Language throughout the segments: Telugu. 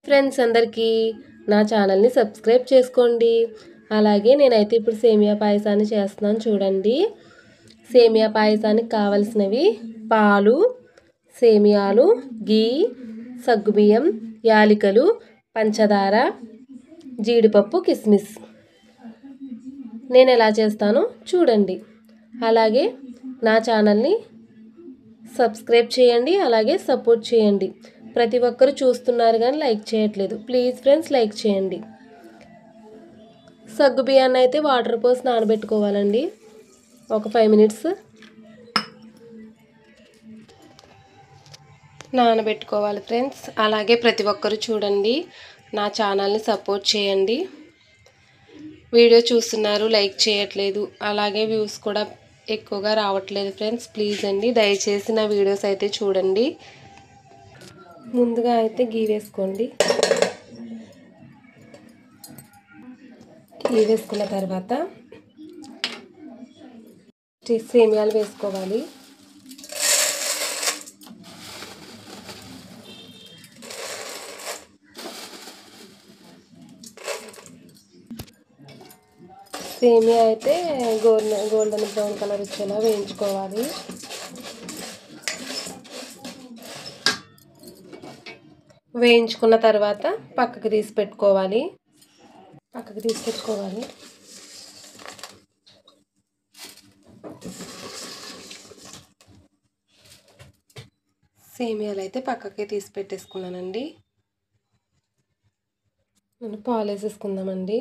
ఫ్రెండ్స్ అందరికీ నా ఛానల్ని సబ్స్క్రైబ్ చేసుకోండి. అలాగే నేనైతే ఇప్పుడు సేమియా పాయసాన్ని చేస్తున్నాను చూడండి. సేమియా పాయసానికి కావలసినవి పాలు, సేమియాలు, గీ, సగ్గుబియ్యం, యాలకులు, పంచదార, జీడిపప్పు, కిస్మిస్. నేను ఎలా చేస్తానో చూడండి. అలాగే నా ఛానల్ని సబ్స్క్రైబ్ చేయండి, అలాగే సపోర్ట్ చేయండి. ప్రతి ఒక్కరు చూస్తున్నారు కానీ లైక్ చేయట్లేదు. ప్లీజ్ ఫ్రెండ్స్ లైక్ చేయండి. సగ్గు బియ్యాన్ని అయితే వాటర్ పోసి నానబెట్టుకోవాలండి ఒక 5 మినిట్స్ నానబెట్టుకోవాలి ఫ్రెండ్స్. అలాగే ప్రతి ఒక్కరు చూడండి, నా ఛానల్ని సపోర్ట్ చేయండి. వీడియో చూస్తున్నారు లైక్ చేయట్లేదు, అలాగే వ్యూస్ కూడా ఎక్కువగా రావట్లేదు ఫ్రెండ్స్. ప్లీజ్ అండి దయచేసి నా వీడియోస్ అయితే చూడండి. ముందుగా అయితే గీ వేసుకోండి. గీ వేసుకున్న తర్వాత సేమియాలు వేసుకోవాలి. సేమియా అయితే గోల్డెన్ బ్రౌన్ కలర్ వచ్చేలా వేయించుకోవాలి. వేయించుకున్న తర్వాత పక్కకు తీసి పెట్టుకోవాలి. సేమియాలు అయితే పక్కకి తీసి పెట్టేసుకున్నానండి. మనం పాలు వేసేసుకుందామండి.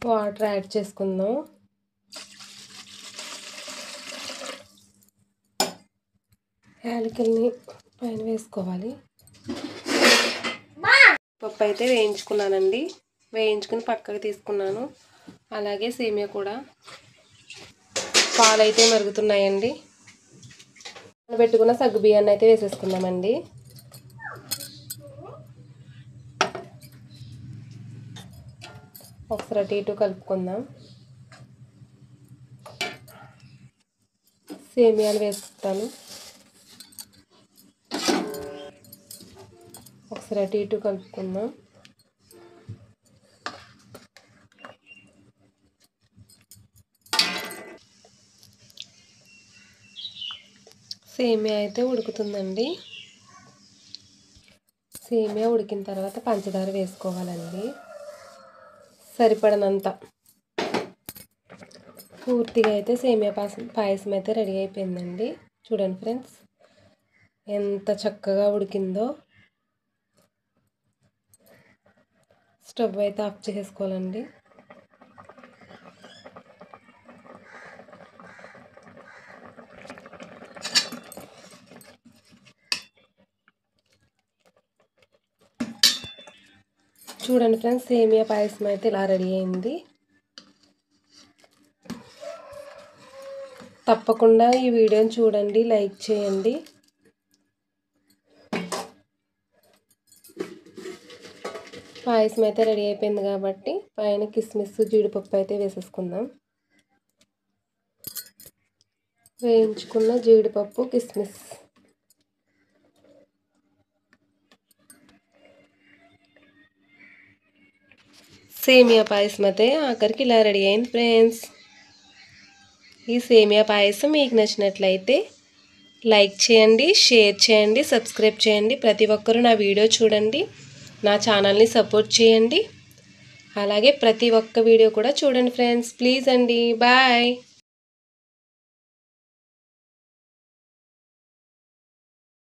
వాటర్ యాడ్ చేసుకుందాం. యాలకుల్ని పైన వేసుకోవాలి. పప్పు అయితే వేయించుకున్నానండి. వేయించుకుని పక్కకు తీసుకున్నాను. అలాగే సేమియా కూడా. పాలు అయితే మరుగుతున్నాయండి. పెట్టుకున్న సగ్గు బియ్యాన్ని అయితే వేసేసుకుందామండి. ఒకసారి అటు ఇటు కలుపుకుందాం. సేమియాలు వేస్తాను. ఒకసారి అటు ఇటు కలుపుకుందాం. సేమియా అయితే ఉడుకుతుందండి. సేమియా ఉడికిన తర్వాత పంచదార వేసుకోవాలండి సరిపడనంత. పూర్తిగా అయితే సేమియా పాయసం అయితే రెడీ అయిపోయిందండి. చూడండి ఫ్రెండ్స్ ఎంత చక్కగా ఉడికిందో. స్టవ్ అయితే ఆఫ్ చేసుకోవాలండి. చూడండి ఫ్రెండ్స్ సేమియా పాయసం అయితే ఇలా రెడీ అయింది. తప్పకుండా ఈ వీడియోని చూడండి, లైక్ చేయండి. పాయసం అయితే రెడీ అయిపోయింది కాబట్టి పైన కిస్మిస్, జీడిపప్పు అయితే వేసేసుకుందాం. వేయించుకున్న జీడిపప్పు, కిస్మిస్. సేమియా పాయసం అయితే ఆఖరికి ఇలా రెడీ అయింది ఫ్రెండ్స్. ఈ సేమియా పాయసం మీకు నచ్చినట్లయితే లైక్ చేయండి, షేర్ చేయండి, సబ్స్క్రైబ్ చేయండి. ప్రతి ఒక్కరూ నా వీడియో చూడండి, నా ఛానల్ని సపోర్ట్ చేయండి. అలాగే ప్రతి ఒక్క వీడియో కూడా చూడండి ఫ్రెండ్స్. ప్లీజ్ అండి. బాయ్.